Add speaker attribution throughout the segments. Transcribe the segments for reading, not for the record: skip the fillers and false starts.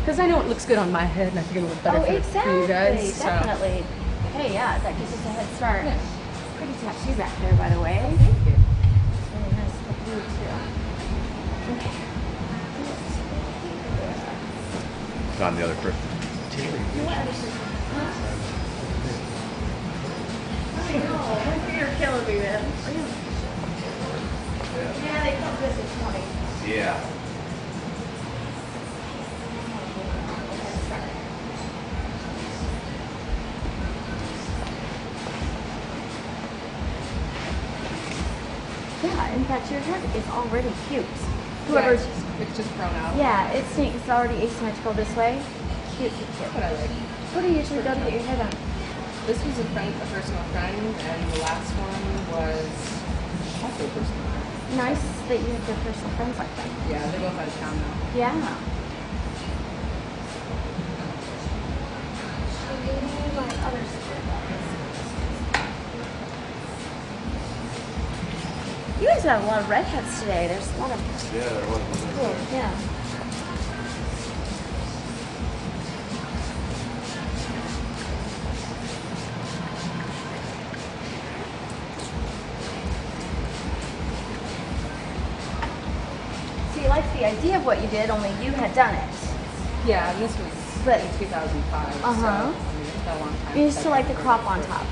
Speaker 1: Because I know it looks good on my head, and I think it'll look better for you guys.
Speaker 2: Definitely. Hey, yeah, that gives us a head start.
Speaker 1: Yeah.
Speaker 2: Pretty tattoo back there, by the way.
Speaker 1: Thank you.
Speaker 2: Really nice look blue too. Okay.
Speaker 3: On the other person.
Speaker 2: I know. My feet are killing me, man. Yeah, they felt good this morning.
Speaker 3: Yeah.
Speaker 2: Yeah, in fact, your head is already cute.
Speaker 1: Yeah, it's just thrown out.
Speaker 2: Yeah, it's already asymmetrical this way. Cute, cute, cute.
Speaker 1: That's what I like.
Speaker 2: What do you usually go to get your hair done?
Speaker 1: This was a personal friend, and the last one was also a personal friend.
Speaker 2: Nice that you have your personal friends like that.
Speaker 1: Yeah, they're both out of town now.
Speaker 2: Yeah. You guys have a lot of redheads today. There's a lot of cool. Yeah. So you liked the idea of what you did, only you had done it.
Speaker 1: Yeah, and this was in 2005. So, I mean, it's been a long time.
Speaker 2: You still like the crop on top.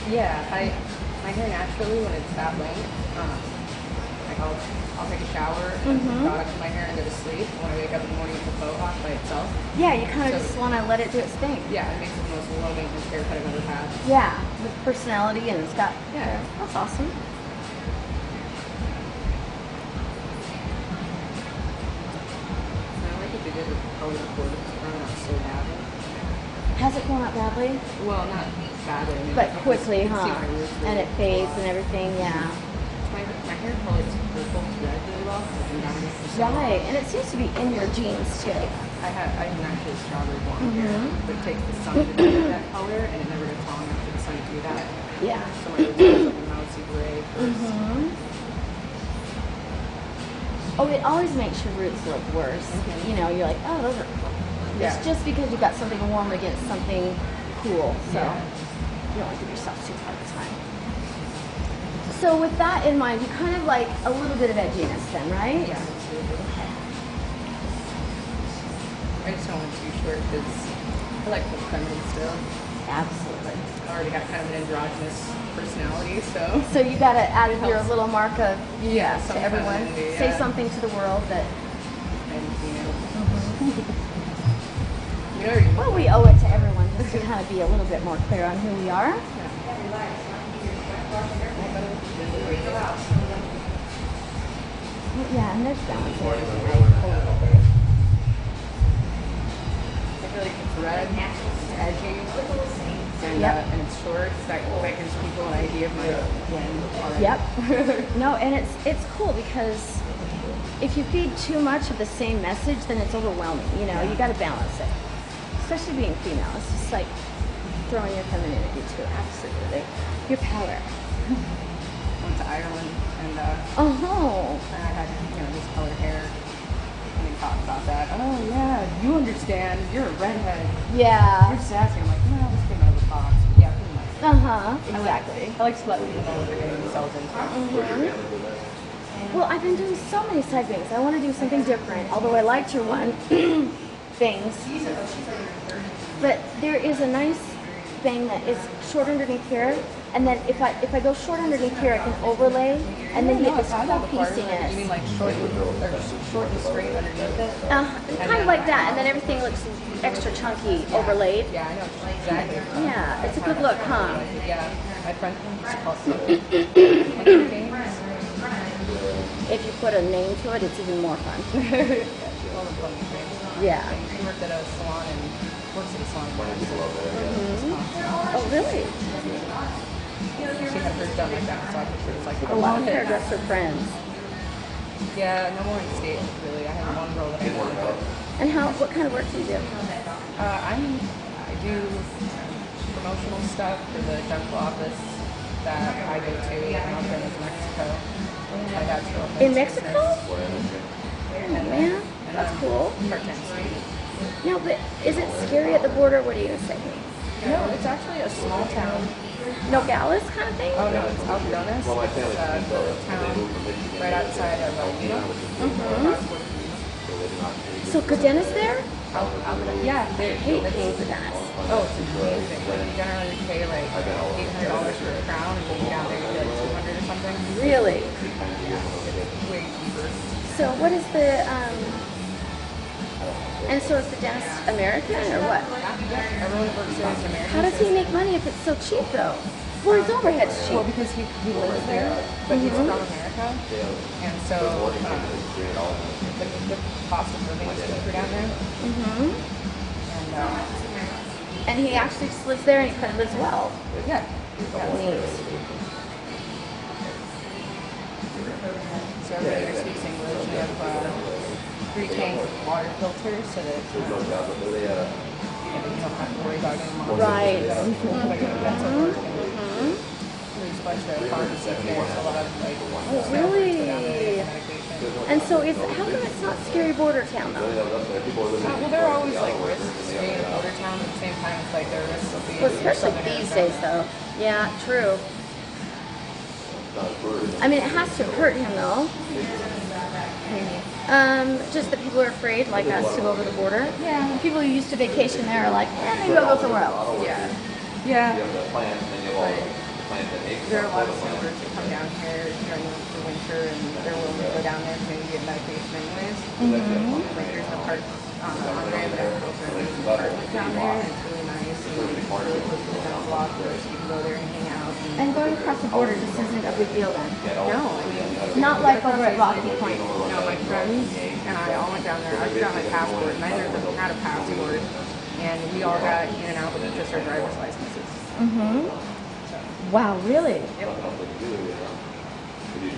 Speaker 1: Yeah, my hair naturally, when it's that length, like I'll take a shower and put product in my hair and go to sleep. When I wake up in the morning, it's a faux hawk by itself.
Speaker 2: Yeah, you kind of just want to let it do its thing.
Speaker 1: Yeah, it makes it the most low maintenance haircut I've ever had.
Speaker 2: Yeah, with personality and it's got.
Speaker 1: Yeah.
Speaker 2: That's awesome.
Speaker 1: And I like what they did with the color cord. It's grown out so badly.
Speaker 2: Has it grown out badly?
Speaker 1: Well, not badly. I mean,
Speaker 2: But
Speaker 1: you can
Speaker 2: quickly,
Speaker 1: see
Speaker 2: huh?
Speaker 1: my roots
Speaker 2: And
Speaker 1: really
Speaker 2: it fades
Speaker 1: well.
Speaker 2: and everything, yeah.
Speaker 1: My hair color is purple to red really well.
Speaker 2: Right, and it seems to be in your genes too.
Speaker 1: I have naturally strawberry blonde hair, but it takes the sun to develop that color, and it never gets long enough for the sun to do that.
Speaker 2: Yeah.
Speaker 1: So my roots are like a mousy gray first.
Speaker 2: Oh, it always makes your roots look worse. You know, you're like, oh, those are.
Speaker 1: Yeah.
Speaker 2: It's just because you've got something warm against something cool, so
Speaker 1: Yeah.
Speaker 2: you don't want to give yourself too hard a time. So with that in mind, you kind of like a little bit of edginess then, right?
Speaker 1: Yeah, absolutely. I just don't want it too short because I like the feminine still.
Speaker 2: Absolutely.
Speaker 1: I already got kind of an androgynous personality, so.
Speaker 2: So you got to add your little mark of
Speaker 1: Yeah,
Speaker 2: to
Speaker 1: some
Speaker 2: everyone.
Speaker 1: femininity,
Speaker 2: Say
Speaker 1: yeah.
Speaker 2: something to the world that.
Speaker 1: And, you know,
Speaker 2: Well, we owe it to everyone just to kind of be a little bit more clear on who we are. Yeah, and there's balance.
Speaker 1: I feel like it's red, it's edgy, and it's short. So that gives people an idea of my blend already.
Speaker 2: Yep. No, and it's cool because if you feed too much of the same message, then it's overwhelming. You know, you got to balance it. Especially being female, it's just like throwing your femininity to it. Absolutely. Your power.
Speaker 1: Went to Ireland and I had this colored hair. And they talked about that. Oh yeah, you understand. You're a redhead.
Speaker 2: Yeah.
Speaker 1: You're sassy. I'm like, no, this came out of the box. But yeah, pretty much.
Speaker 2: Exactly.
Speaker 1: I like to let people know what they're getting themselves into.
Speaker 2: Well, I've been doing so many side bangs. I want to do something different. Although I liked your one bangs, but there is a nice bang that is short underneath here, and then if I go short underneath here, I can overlay, and then get this cool pieciness.
Speaker 1: You mean like short and straight underneath it?
Speaker 2: Kind of like that, and then everything looks extra chunky overlaid.
Speaker 1: Yeah, I know exactly.
Speaker 2: Yeah, it's a good look, huh?
Speaker 1: Yeah, my friend calls it.
Speaker 2: If you put a name to it, it's even more fun.
Speaker 1: Yeah, she owns a funny thing.
Speaker 2: Yeah.
Speaker 1: She worked at a salon and works at a salon.
Speaker 2: Oh, really?
Speaker 1: She had hers done like that, so I think she was like
Speaker 2: A long hairdresser friends.
Speaker 1: Yeah, no more in state, really. I have one girl that I work with.
Speaker 2: And what kind of work do you do?
Speaker 1: I do promotional stuff for the dental office that I go to in Mexico. My dad's girlfriend.
Speaker 2: In Mexico? Oh, man, that's cool.
Speaker 1: Part-time student.
Speaker 2: No, but is it scary at the border? What are you gonna say?
Speaker 1: No, it's actually a small town.
Speaker 2: Nogales kind of thing?
Speaker 1: Oh no, it's Algodones. It's a little town right outside of Lima.
Speaker 2: So Cadena's there?
Speaker 1: Yeah,
Speaker 2: I hate paying for that.
Speaker 1: oh, it's amazing. Like, you generally pay like $800 for a crown, and when you down there, you pay like 200 or something.
Speaker 2: Really?
Speaker 1: It's way cheaper.
Speaker 2: So what is the and so is the dentist American or what?
Speaker 1: Yeah, everyone works there is American.
Speaker 2: How does he make money if it's so cheap though? Well, his overhead's cheap.
Speaker 1: Well, because he lives there, but he's from America, and so the cost of living is cheaper down there.
Speaker 2: And he actually just lives there and he kind of lives well.
Speaker 1: Yeah.
Speaker 2: Neat.
Speaker 1: So everybody here speaks English. We have 3-tank water filters so that you don't have to worry about getting monsters.
Speaker 2: Right.
Speaker 1: There's a bunch of pharmacies there, so a lot of like
Speaker 2: Oh, really? And so it's how come it's not scary border town though?
Speaker 1: Well, there are always like risks being in a border town. At the same time, it's like there are risks of being.
Speaker 2: Well, especially these days though. Yeah, true. I mean, it has to hurt him though. Just that people are afraid, like us, to go over the border.
Speaker 1: Yeah.
Speaker 2: People who used to vacation there are like, maybe I'll go somewhere else.
Speaker 1: Yeah. Yeah. But there are a lot of snowbirds that come down here during the winter, and they're willing to go down there to maybe get medication anyways. Like there's no park on Brunette, but there's a park down there, and it's really nice. And it's really close to the dental office. You can go there and hang out.
Speaker 2: And going across the border just isn't a big deal then.
Speaker 1: No, I mean,
Speaker 2: Not like over at Rocky Point.
Speaker 1: no, my friends and I all went down there. I forgot my passport. Neither of them had a passport, and we all got in and out with just our driver's licenses.
Speaker 2: Wow, really?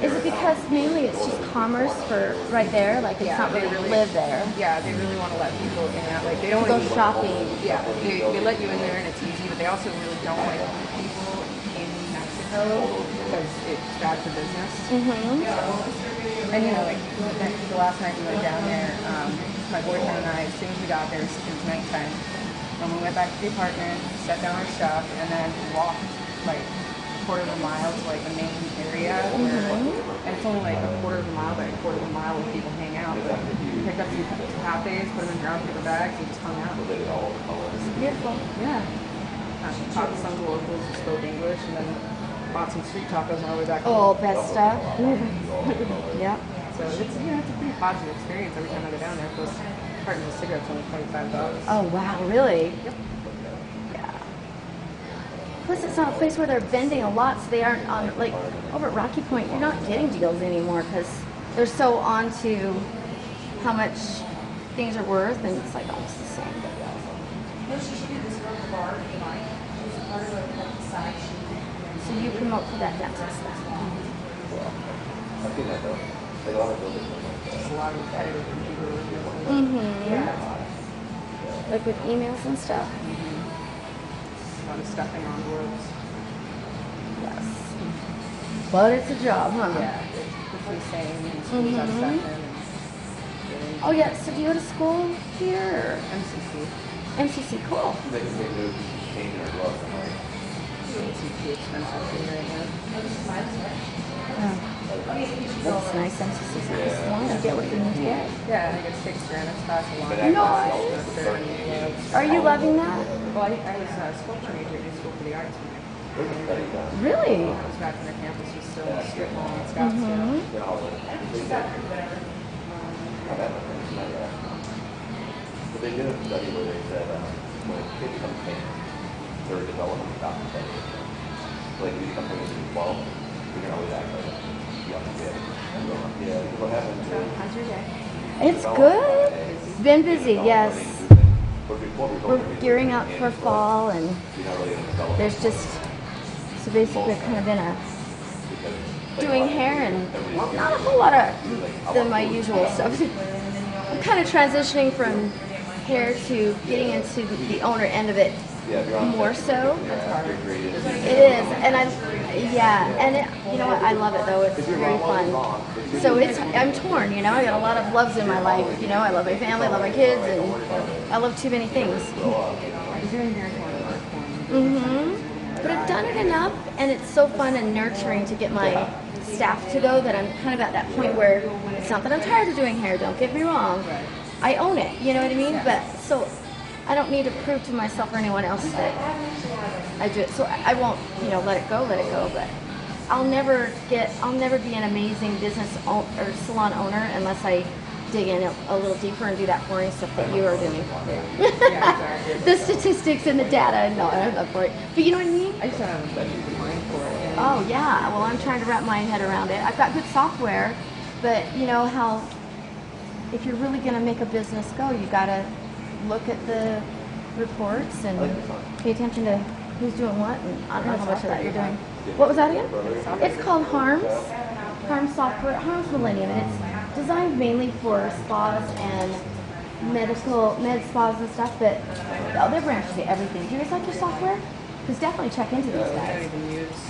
Speaker 2: Is it because mainly it's just commerce for right there? Like it's not
Speaker 1: they
Speaker 2: really live there?
Speaker 1: Yeah, they really want to let people in and out. Like they don't
Speaker 2: Go
Speaker 1: want to
Speaker 2: shopping.
Speaker 1: Yeah, they let you in there and it's easy, but they also really don't want to keep people in Mexico because it's bad for business. And you know, like the last night we went down there, my boyfriend and I, as soon as we got there, it was nighttime. And we went back to the apartment, set down our stuff, and then walked like a quarter of a mile to like the main area where, and it's only like a quarter of a mile by a quarter of a mile where people hang out. We picked up some cafes, put them in brown paper bags, and just hung out.
Speaker 2: Beautiful.
Speaker 1: Yeah. Talked to some of the locals who spoke English, and then bought some street tacos on our way back.
Speaker 2: Oh, best stuff. Yep.
Speaker 1: So it's it's a pretty positive experience every time I go down there. Plus, carton of cigarettes only $25.
Speaker 2: Oh wow, really? Yep. Yeah. Plus, it's not a place where they're vending a lot, so they aren't on like over at Rocky Point. You're not getting deals anymore because they're so on to how much things are worth, and it's like almost the same. So you promote for that dentist then?
Speaker 1: There's a lot of repetitive people.
Speaker 2: Like with emails and stuff?
Speaker 1: A lot of stuffing on envelopes.
Speaker 2: Yes. But it's a job, huh?
Speaker 1: Yeah, it's insane. And schools have stuff in and
Speaker 2: Oh yeah, so do you go to school here? Or?
Speaker 1: MCC.
Speaker 2: MCC, cool.
Speaker 1: MCC expensive for me right now.
Speaker 2: That's nice, MCC. So as long as you get what you need to get.
Speaker 1: Yeah, I get 6 Brunette class a lot.
Speaker 2: Are you loving that?
Speaker 1: Well, I was a sculpture major in school for the arts when I
Speaker 2: Really?
Speaker 1: was back when the campus was still a strip mall in Scottsdale.
Speaker 3: But they did a study where they said when a kid becomes famous, their development stops at 8. Like if you become famous at 12, you're gonna always act like a young kid. Yeah, what happens is
Speaker 1: How's your day?
Speaker 2: It's good. Been busy, yes. We're gearing up for fall, and there's just so basically I've kind of been doing hair and not a whole lot of my usual stuff. I'm kind of transitioning from hair to getting into the owner end of it more so. It is, and Yeah, and you know what? I love it though. It's very fun. So I'm torn. You know, I got a lot of loves in my life. You know, I love my family, I love my kids, and I love too many things. But I've done it enough, and it's so fun and nurturing to get my staff to go that I'm kind of at that point where it's not that I'm tired of doing hair. Don't get me wrong. I own it. You know what I mean? But so I don't need to prove to myself or anyone else that I do it. So I won't, you know, let it go. But I'll never be an amazing business or salon owner unless I dig in a little deeper and do that boring stuff that you are doing. The statistics and the data. No, I'm not for it. But you know what I mean?
Speaker 1: I just haven't been mind for it.
Speaker 2: Oh yeah. Well, I'm trying to wrap my head around it. I've got good software, but you know how if you're really going to make a business go, you got to look at the reports and pay attention to who's doing what, and I don't know how much of that you're doing. What was that again? It's called Harms Software, Harms Millennium, and it's designed mainly for spas and med spas and stuff, but their branches to everything. Do you guys like your software? Because definitely check into these
Speaker 1: I don't
Speaker 2: guys.
Speaker 1: even use.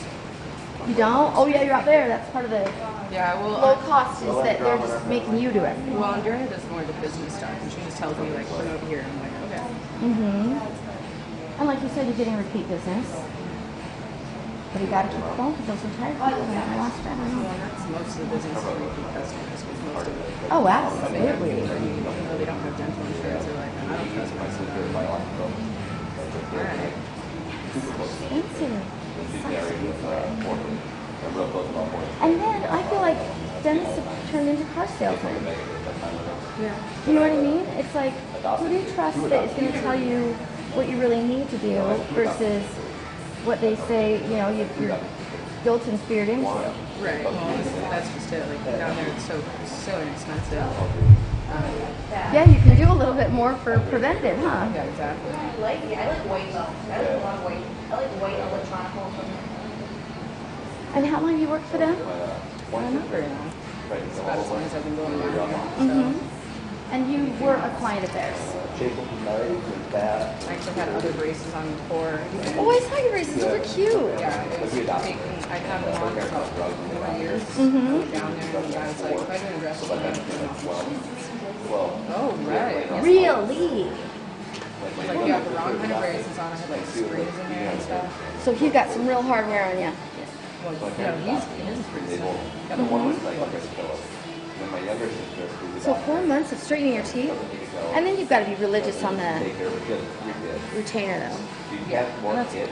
Speaker 2: You don't? Oh yeah, you're out there. That's part of the low
Speaker 1: Well,
Speaker 2: cost is that they're just making you do it.
Speaker 1: well, Andrea does more of the business stuff, and she just tells me like, put over here. I'm like, okay.
Speaker 2: And like you said, you're getting repeat business. But you gotta keep it going because those retired people are not gonna last forever.
Speaker 1: Well, that's most of the business of repeat customers, because most of it.
Speaker 2: Oh, absolutely.
Speaker 1: Even though they don't have dental insurance, they're like, I don't trust myself. Alright.
Speaker 2: Expensive. And then I feel like dentists have turned into car salesmen.
Speaker 1: Yeah.
Speaker 2: You know what I mean? It's like, who do you trust that is going to tell you what you really need to do versus what they say, you know, you're guilt and feared into?
Speaker 1: Right. Well, that's just it. Like down there, it's so inexpensive.
Speaker 2: Yeah, you can do a little bit more for preventative, huh?
Speaker 1: Yeah, exactly.
Speaker 4: I like white though. I like a lot of white. I like white electronic equipment.
Speaker 2: And how long have you worked for them?
Speaker 1: Not very long. It's about as long as I've been going around.
Speaker 2: And you were a client of theirs.
Speaker 1: I actually had other braces on before.
Speaker 2: Oh, I saw your braces. Those were cute.
Speaker 1: Yeah, it was taking, I'd had them on for about 4 years. I went down there and the guy was like, if I didn't address it, I'd oh, right.
Speaker 2: Really?
Speaker 1: Like, you have the wrong kind of braces on. I had like screws in there and stuff.
Speaker 2: So he got some real hardware on you.
Speaker 1: Well, you know, his is pretty simple.
Speaker 2: So 4 months of straightening your teeth? And then you've got to be religious on the retainer though.
Speaker 1: Yeah, and that's it.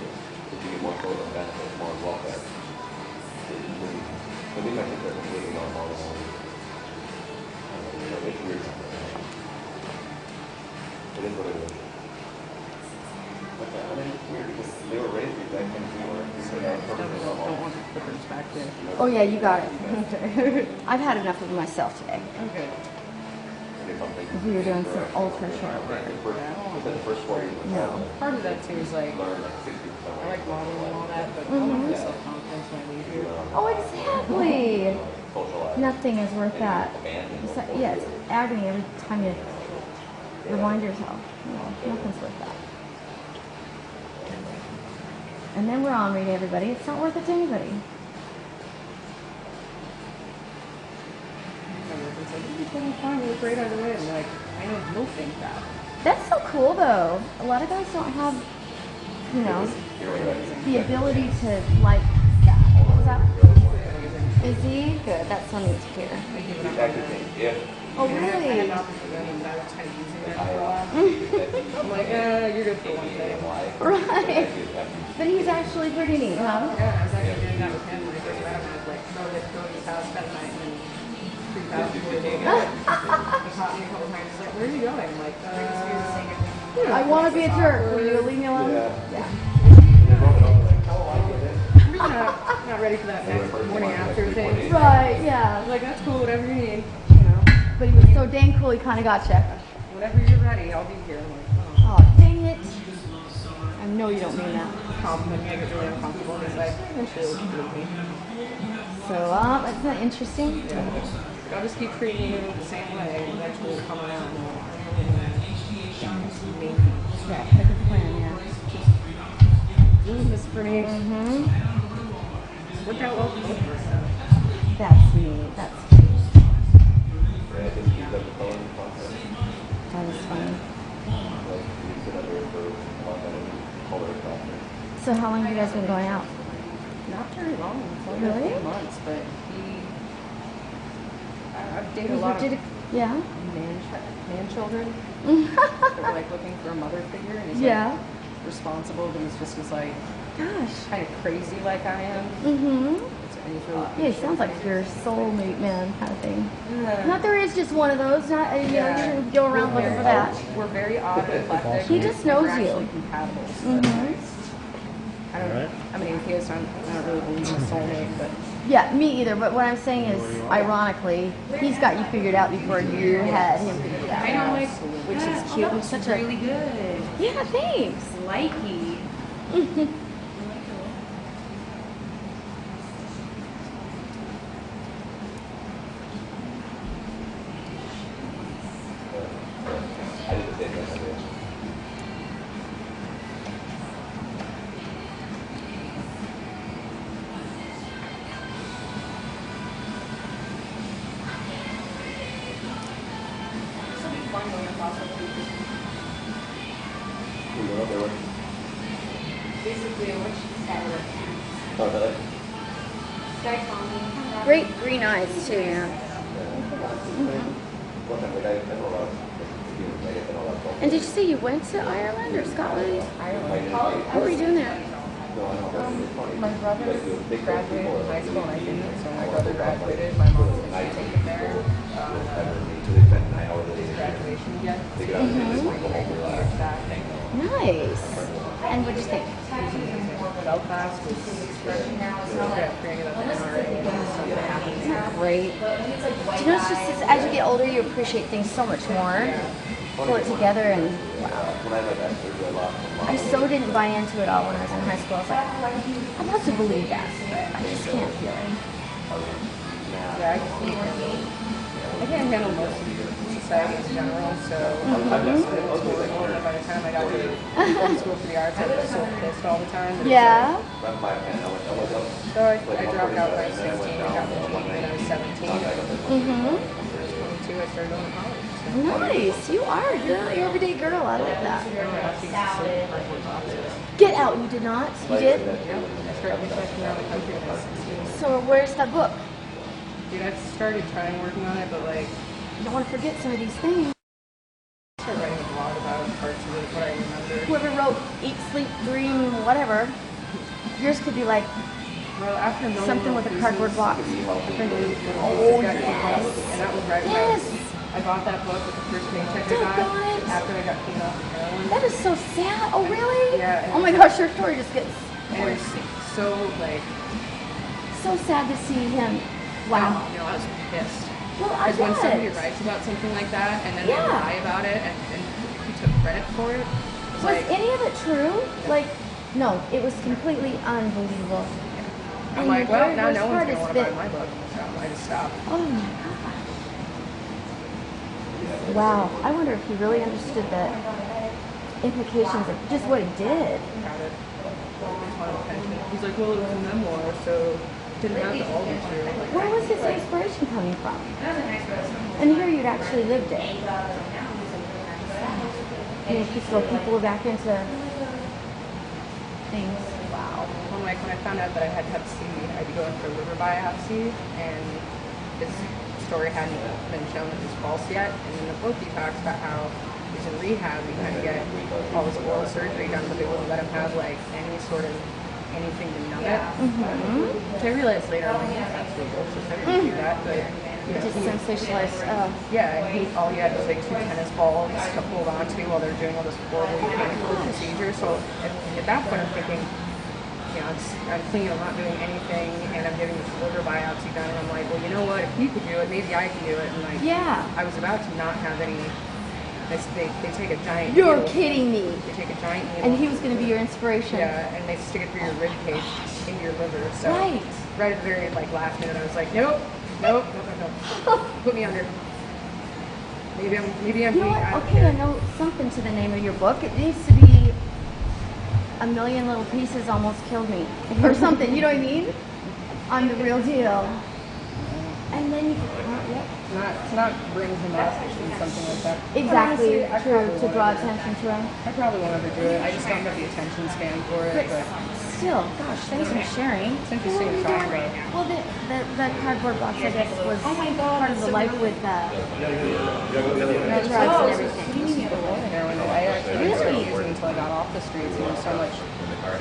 Speaker 3: It is what it is. They were raised exactly
Speaker 1: Don't want the clippers back there.
Speaker 2: Oh yeah, you got it. I've had enough of myself today.
Speaker 1: Okay.
Speaker 2: If we were doing some ultra short work. No.
Speaker 1: Part of that too is like, I like modeling and all that, but I want my self-confidence when I leave here.
Speaker 2: Oh, exactly. Nothing is worth that. It's like, yeah, it's agony every time you remind yourself. No, nothing's worth that. And then we're on reading everybody. It's not worth it to anybody.
Speaker 1: It's like, you're totally fine, you look great either way. I'm like, I know you'll think that.
Speaker 2: That's so cool though. A lot of guys don't have, you know, the ability to like that. What was that? Is he? Good. That's so neat to hear. Oh, really?
Speaker 1: I had an opportunity and I was kind of using that for a while. I'm like, you're good for one day.
Speaker 2: Right. But he's actually pretty neat, huh?
Speaker 1: Yeah, I was actually doing that with him when I first met him. I was like, go to his house, spend the night, and then 3,000 for the day. He caught me a couple times. He's like, where are you going? I'm like,
Speaker 2: I want to be a jerk. Will you leave me alone? Yeah.
Speaker 1: I'm really not ready for that next morning after thing.
Speaker 2: Right, yeah.
Speaker 1: Like, that's cool, whatever you need. You know,
Speaker 2: But he was so dang cool, he kind of got you.
Speaker 1: whenever you're ready, I'll be here. I'm like,
Speaker 2: Oh, dang it. I know you don't mean that.
Speaker 1: compliment me. I get really uncomfortable. And he's like, eventually it'll be me.
Speaker 2: So, isn't that interesting?
Speaker 1: Yeah. I'll just keep treating you the same way, and eventually it'll come around. Maybe.
Speaker 2: Yeah, that's a plan, yeah.
Speaker 1: Doing this for me. worked out well for both of us. So.
Speaker 2: That's neat. That's cute.
Speaker 3: Yeah, I think he's got the color process.
Speaker 2: That is funny.
Speaker 3: Like, he's been under for a month and color process.
Speaker 2: So how long have you guys been going out?
Speaker 1: Not very long. It's only
Speaker 2: Really?
Speaker 1: a few months, but I've dated a lot of
Speaker 2: Yeah.
Speaker 1: man children. That were like looking for a mother figure, and he's
Speaker 2: Yeah.
Speaker 1: like responsible, but he's just as like
Speaker 2: Gosh.
Speaker 1: kind of crazy like I am.
Speaker 2: Mm-hmm.
Speaker 1: And he's really
Speaker 2: Yeah, he sounds like your soulmate man kind of thing.
Speaker 1: Yeah.
Speaker 2: Not there is just one of those. Not you know, you shouldn't go around looking for that.
Speaker 1: We're very odd and eclectic.
Speaker 2: He just knows
Speaker 1: We're
Speaker 2: you.
Speaker 1: actually compatible. So
Speaker 2: Mhm.
Speaker 1: I don't. I'm an atheist. I don't really believe in a soulmate, but
Speaker 2: Yeah, me either. But what I'm saying is, ironically, he's got you figured out before you had him figured out.
Speaker 5: I know, like,
Speaker 2: Which is cute and such a
Speaker 5: really good.
Speaker 2: yeah. Thanks.
Speaker 5: Likey.
Speaker 3: I did the same thing.
Speaker 4: This will be fun going across the street.
Speaker 3: We went up there with.
Speaker 4: Basically, what she said was,
Speaker 3: Oh, really?
Speaker 4: Sky Tommy.
Speaker 2: Great green eyes too. Yeah.
Speaker 3: One time, like, I know a lot of, like, I know a lot of.
Speaker 2: And did you say you went to Ireland or Scotland?
Speaker 1: Ireland.
Speaker 2: What were you doing there?
Speaker 3: No, I know, but it's funny.
Speaker 1: My brother
Speaker 3: Like, the big
Speaker 1: graduated
Speaker 3: people
Speaker 1: from
Speaker 3: are
Speaker 1: high school and I
Speaker 3: really
Speaker 1: didn't, so my
Speaker 3: big.
Speaker 1: brother graduated. My mom was
Speaker 3: Nice
Speaker 1: taken
Speaker 3: people,
Speaker 1: there.
Speaker 3: so they spend 9 hours a day.
Speaker 1: Graduation again.
Speaker 3: They get out and they just want to go home and relax.
Speaker 2: Nice. And what did you think?
Speaker 1: Belfast was
Speaker 2: Great. Do you know, it's just as you get older, you appreciate things so much more. Pull it together and wow.
Speaker 3: When I had my bachelor's, I lost my mom.
Speaker 2: I so didn't buy into it all when I was in high school. I was like, I must have believed that. I just can't feel it.
Speaker 1: Yeah, I can't handle most of society in general, so by the time I got to school for the arts, I was so pissed all the time.
Speaker 2: Yeah.
Speaker 1: So I dropped out when I was 16 and got my GED when I was 17.
Speaker 2: Mm-hmm.
Speaker 1: 22, I started going to college. So.
Speaker 2: Nice. You are. You're an everyday girl. I like that. Get out. You did not? You did?
Speaker 1: Yeah, I started hitchhiking around the country when I was 16.
Speaker 2: So where's that book?
Speaker 1: Dude, I started trying working on it, but like,
Speaker 2: You don't want to forget some of these things.
Speaker 1: I started writing a blog about parts of it, what I remember.
Speaker 2: Whoever wrote Eat, Sleep, Dream, whatever, yours could be like
Speaker 1: Well, after a million
Speaker 2: something with a cardboard box.
Speaker 1: Oh, yes. And that was right when
Speaker 2: Yes.
Speaker 1: I bought that book with the first paycheck I got
Speaker 2: Doggone it.
Speaker 1: after I got clean off of heroin.
Speaker 2: That is so sad. Oh, really?
Speaker 1: Yeah, and
Speaker 2: Oh my gosh, your story just gets
Speaker 1: And it was so like,
Speaker 2: so sad to see him. Wow.
Speaker 1: you know, I was pissed.
Speaker 2: Well, I
Speaker 1: Because when somebody
Speaker 2: bet.
Speaker 1: writes about something like that and then they
Speaker 2: Yeah.
Speaker 1: lie about it and he took credit for it, it's
Speaker 2: Was
Speaker 1: like,
Speaker 2: any of it true? Like, no, it was completely unbelievable.
Speaker 1: I'm
Speaker 2: And
Speaker 1: like,
Speaker 2: the
Speaker 1: well,
Speaker 2: very
Speaker 1: now
Speaker 2: worst
Speaker 1: no one's
Speaker 2: part
Speaker 1: going to
Speaker 2: is
Speaker 1: want to buy
Speaker 2: that-
Speaker 1: my book. So I just stopped.
Speaker 2: Oh my gosh. Wow. I wonder if he really understood the implications of just what he did.
Speaker 1: Got it. He's like, well, it was a memoir, so it didn't have to all be true. Like,
Speaker 2: Where was his inspiration coming from? And here you'd actually lived it. You know, to throw people back into things. Wow.
Speaker 1: Well, like when I found out that I had Hep C, I had to go in for a liver biopsy, and his story hadn't been shown that it was false yet. And in the book, he talks about how he's in rehab, he had to get all this oral surgery done, but they wouldn't let him have like any sort of anything to numb it. Which I realized later, I'm like, that's absolute bullshit. I didn't do that, but you know,
Speaker 2: Just
Speaker 1: he-
Speaker 2: sensationalized.
Speaker 1: yeah, all he had was like 2 tennis balls to hold on to while they're doing all this horrible painful procedure. So at that point, I'm thinking, you know, I'm clean, I'm not doing anything, and I'm getting this liver biopsy done. And I'm like, well, you know what? If he could do it, maybe I can do it. And like,
Speaker 2: Yeah.
Speaker 1: I was about to not have any. They take a giant.
Speaker 2: You're
Speaker 1: needle.
Speaker 2: kidding me.
Speaker 1: They take a giant needle.
Speaker 2: And he was going to be your inspiration.
Speaker 1: Yeah, and they stick it through your rib cage into your liver. So
Speaker 2: Right.
Speaker 1: right at the very like last minute, I was like, nope. Put me under. Maybe I'm.
Speaker 2: You know what?
Speaker 1: I don't
Speaker 2: Okay,
Speaker 1: care.
Speaker 2: I know something to the name of your book. It needs to be A Million Little Pieces Almost Killed Me. Or something, you know what I mean? on the real deal. And then you yep.
Speaker 1: To not bring him up in something like that.
Speaker 2: Exactly,
Speaker 1: Honestly, I
Speaker 2: true,
Speaker 1: probably
Speaker 2: to
Speaker 1: won't
Speaker 2: draw
Speaker 1: ever-
Speaker 2: attention to him.
Speaker 1: I probably won't ever do it. I just don't have the attention span for it. But
Speaker 2: Still, gosh, thanks for sharing.
Speaker 1: it's interesting to talk about.
Speaker 2: Well, the cardboard box, I guess, was part of the life with drugs and everything.
Speaker 1: Heroin. I actually started using until I got off the streets, and there was so much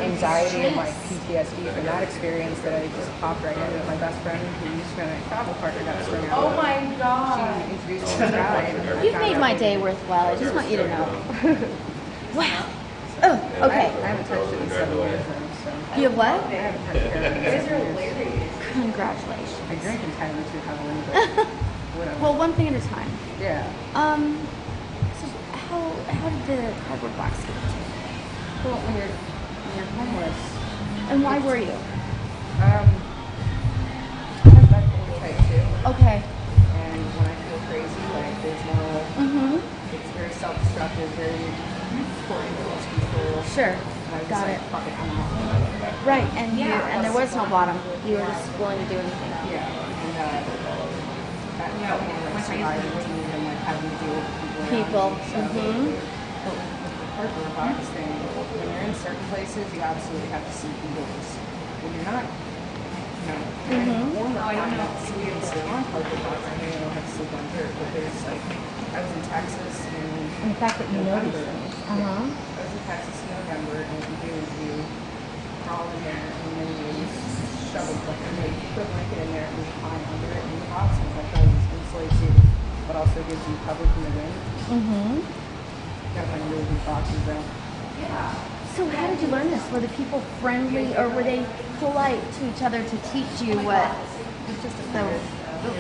Speaker 1: anxiety and like PTSD from that experience that I just popped right into it. My best friend, who used to be my travel partner, got strung out.
Speaker 4: Oh my god.
Speaker 1: She introduced me to this guy. And I
Speaker 2: You've
Speaker 1: found
Speaker 2: made
Speaker 1: out
Speaker 2: my
Speaker 1: that-
Speaker 2: day worthwhile. I just want you to know. Wow. Oh, okay.
Speaker 1: I haven't touched it in 7 years now, so.
Speaker 2: You have what?
Speaker 1: I haven't touched it in 7 years.
Speaker 2: Congratulations.
Speaker 1: I drink entirely too heavily, but whatever.
Speaker 2: Well, one thing at a time.
Speaker 1: Yeah.
Speaker 2: So how did the cardboard box get to you?
Speaker 1: Well, when you're homeless,
Speaker 2: And why were you?
Speaker 1: I have bipolar type 2,
Speaker 2: Okay.
Speaker 1: and when I feel crazy, like there's no,
Speaker 2: Mm-hmm.
Speaker 1: it's very self-destructive, very poor impulse control.
Speaker 2: Sure.
Speaker 1: And I was
Speaker 2: Got
Speaker 1: just
Speaker 2: it.
Speaker 1: like, fuck it, I'm out.
Speaker 2: Right, and there was no bottom. You were just willing to do anything.
Speaker 1: Yeah, and that helped me like survive the routine and like having to deal with people. around me. So,
Speaker 2: Mm-hmm.
Speaker 1: but with the cardboard box thing, when you're in certain places, you absolutely have to sleep indoors. When you're not,
Speaker 2: Mm-hmm.
Speaker 1: warmer climates, you can sleep on cardboard box. I know you don't have to sleep on dirt, but there's like, I was in Texas in
Speaker 2: And the fact that you know these
Speaker 1: November.
Speaker 2: things.
Speaker 1: I was in Texas in November, and what you do is you crawl in there, and then you shovel it, and then you put a blanket in there, and you climb under it, and the box is like that insulates you, but also gives you cover from the wind.
Speaker 2: Mm-hmm.
Speaker 1: You gotta find really good boxes though.
Speaker 2: So how did you learn this? Were the people friendly, or were they polite to each other to teach you what?
Speaker 1: It's just a
Speaker 2: So,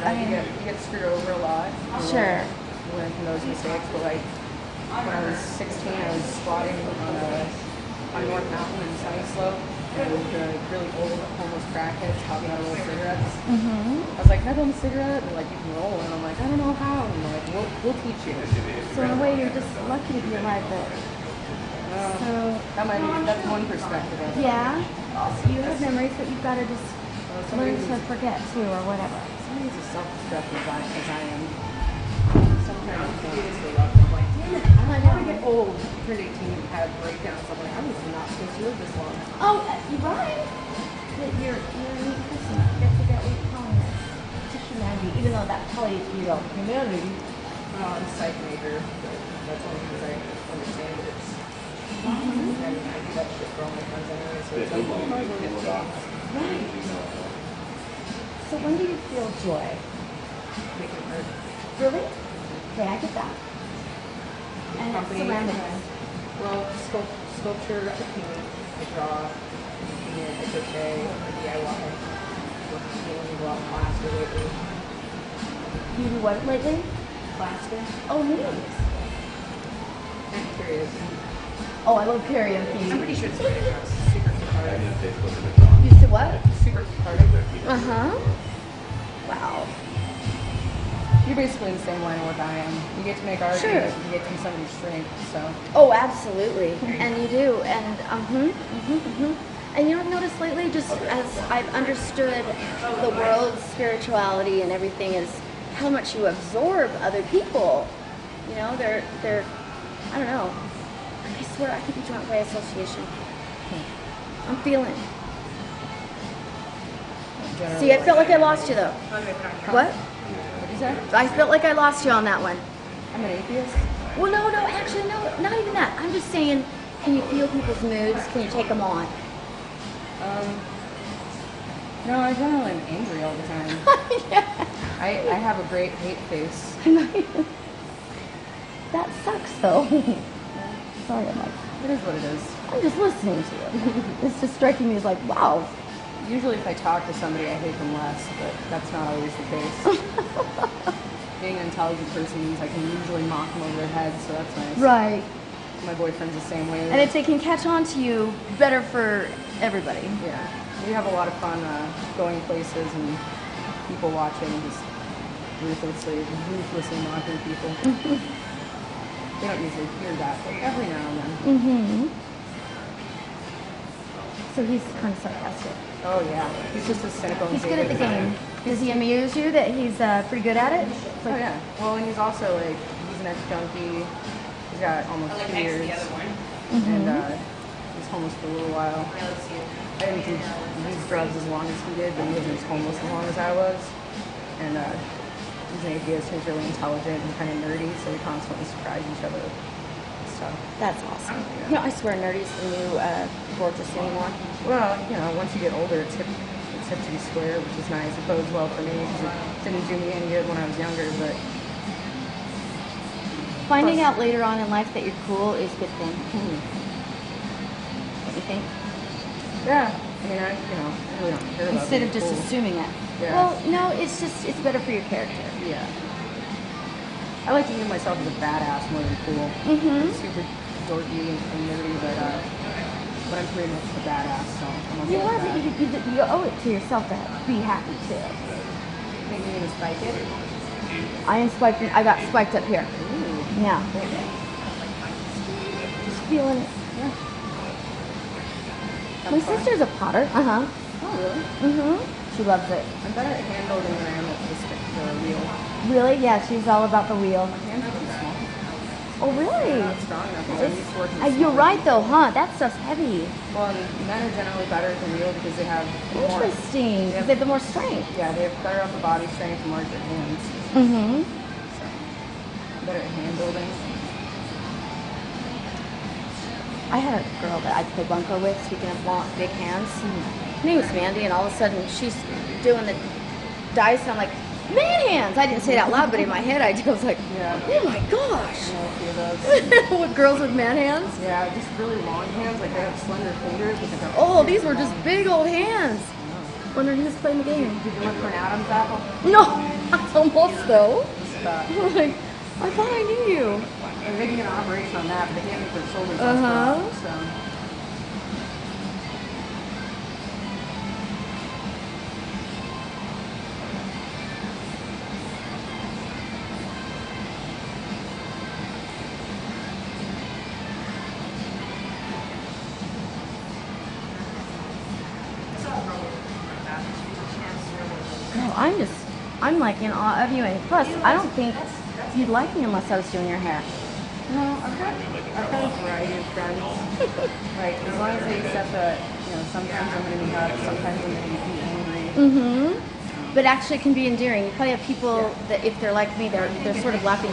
Speaker 1: I mean, you get screwed over a lot.
Speaker 2: Sure.
Speaker 1: You learn from those mistakes, but like when I was 16, I was squatting on North Mountain in Sunny Slope, and the really old homeless crackheads talking about little cigarettes.
Speaker 2: Mm-hmm.
Speaker 1: I was like, can I roll a cigarette? And they're like, you can roll. And I'm like, I don't know how. And they're like, we'll teach you.
Speaker 2: So in a way, you're just lucky to be alive there. So
Speaker 1: That's one perspective of it.
Speaker 2: yeah, you have memories that you've got to just learn to forget too, or whatever.
Speaker 1: Somebody's as self-destructive as I am. Sometimes I feel so rough. I'm like, damn it, I never get old. I turned 18 and had breakdowns. I'm like, I was not supposed to live this long.
Speaker 2: Oh, you're right. That you're a neat person. I forget what you're calling this. To humanity, even though that probably humanity.
Speaker 1: Well, I'm a psych major, but that's only because I understand that it's. I do that shit for all my friends anyway, so it's like, oh, my God.
Speaker 2: Right. So when do you feel joy?
Speaker 1: Make it hurt.
Speaker 2: Really? Okay, I get that. And it's
Speaker 1: Company.
Speaker 2: ceramics.
Speaker 1: Well, sculpture, I paint, I draw, I crochet, I DIY. We're doing a lot of plaster lately.
Speaker 2: You do what lately?
Speaker 1: Plaster?
Speaker 2: Oh, neat.
Speaker 1: I'm curious.
Speaker 2: Oh, I love period pieces.
Speaker 1: Somebody should say it. It's super cathartic.
Speaker 2: You said what?
Speaker 1: Super cathartic.
Speaker 2: Uh-huh. Wow.
Speaker 1: You're basically in the same line of work I am. You get to make art,
Speaker 2: Sure.
Speaker 1: you get to be somebody's strength, so.
Speaker 2: Oh, absolutely. And you do. And And you know what I've noticed lately, just as I've understood the world's spirituality and everything, is how much you absorb other people. You know, they're I don't know. I swear I could be drunk by association. I'm feeling. See, I felt like I lost you though. What?
Speaker 1: What is that?
Speaker 2: I felt like I lost you on that one.
Speaker 1: I'm an atheist.
Speaker 2: Well, no, actually, no, not even that. I'm just saying, can you feel people's moods? Can you take them on?
Speaker 1: No, I generally am angry all the time.
Speaker 2: Yeah.
Speaker 1: I have a great hate face.
Speaker 2: That sucks, though. Sorry, I'm like,
Speaker 1: It is what it is.
Speaker 2: I'm just listening to it. It's just striking me as like, wow.
Speaker 1: Usually if I talk to somebody, I hate them less, but that's not always the case. Being an intelligent person means I can usually mock them over their heads, so that's nice.
Speaker 2: Right.
Speaker 1: My boyfriend's the same way.
Speaker 2: And if they can catch on to you, better for everybody.
Speaker 1: Yeah. We have a lot of fun going places and people watching, just ruthlessly mocking people. They don't usually hear that, but every now and then.
Speaker 2: Mm-hmm. So he's kind of sarcastic.
Speaker 1: Oh yeah, he's just as cynical.
Speaker 2: He's good at the game. Does he amuse you that he's pretty good at it?
Speaker 1: Oh yeah. Well, and he's also like, he's an ex-junkie. He's got almost 2 years. And he's homeless for a little while. I didn't use drugs as long as he did, but he wasn't as homeless as long as I was. And he's an atheist, he's really intelligent and kind of nerdy, so we constantly surprise each other with stuff.
Speaker 2: That's awesome. You know, I swear nerdy's the new gorgeous anymore.
Speaker 1: Well, you know, once you get older, it's hip to be square, which is nice. It bodes well for me because it didn't do me any good when I was younger, but
Speaker 2: Finding out later on in life that you're cool is a good thing. What do you think?
Speaker 1: yeah, I mean, I really don't care about
Speaker 2: Instead of
Speaker 1: being
Speaker 2: just
Speaker 1: cool.
Speaker 2: assuming it.
Speaker 1: Yeah.
Speaker 2: Well, no, it's better for your character.
Speaker 1: Yeah. I like to think of myself as a badass more than cool.
Speaker 2: Mm-hmm.
Speaker 1: I'm super dorky and nerdy, but I'm pretty much the badass, so I'm okay
Speaker 2: You
Speaker 1: with
Speaker 2: are,
Speaker 1: that.
Speaker 2: but you owe it to yourself to be happy too.
Speaker 1: Think you're gonna spike it?
Speaker 2: I am spiked. I got spiked up here.
Speaker 1: Ooh.
Speaker 2: Yeah. Just feeling it.
Speaker 1: Yeah.
Speaker 2: My sister's a potter. Uh-huh.
Speaker 1: Oh, really?
Speaker 2: Mm-hmm. She loves it.
Speaker 1: I'm better at hand building than I am at the wheel.
Speaker 2: Really? Yeah, she's all about the wheel.
Speaker 1: My hands are pretty small.
Speaker 2: Oh, really?
Speaker 1: Not strong enough. I'm used to working with
Speaker 2: You're
Speaker 1: small
Speaker 2: right, though, huh? That stuff's heavy.
Speaker 1: Well, and men are generally better at the wheel because they have more.
Speaker 2: Interesting. Because they have the more strength.
Speaker 1: Yeah, they have better upper body strength and larger hands.
Speaker 2: Mm-hmm.
Speaker 1: So, I'm better at hand building.
Speaker 2: I had a girl that I played bunco with, speaking of long, big hands. Her name was Mandy, and all of a sudden she's doing the dice, and I'm like, man hands! I didn't say it out loud, but in my head I was like,
Speaker 1: Yeah.
Speaker 2: oh my gosh!
Speaker 1: I know a few of those.
Speaker 2: What, girls with man hands?
Speaker 1: Yeah, just really long hands. Like they have slender fingers. But they're
Speaker 2: Oh, these were just big old hands. Wonder who's playing the game.
Speaker 1: Did you look for an Adam's apple?
Speaker 2: No, that's almost though.
Speaker 1: Just,
Speaker 2: I'm like, I thought I knew you.
Speaker 1: they're making an operation on that, but they can't make their shoulders
Speaker 2: Uh-huh.
Speaker 1: so.
Speaker 2: No, I'm like in awe of you, and plus, I don't think you'd like me unless I was doing your hair.
Speaker 1: No, I've got a variety of friends. Like, as long as they accept that, sometimes I'm going to be nuts, sometimes I'm going to be angry.
Speaker 2: Mm-hmm. But actually, it can be endearing. You probably have people that, if they're like me, they're sort of laughing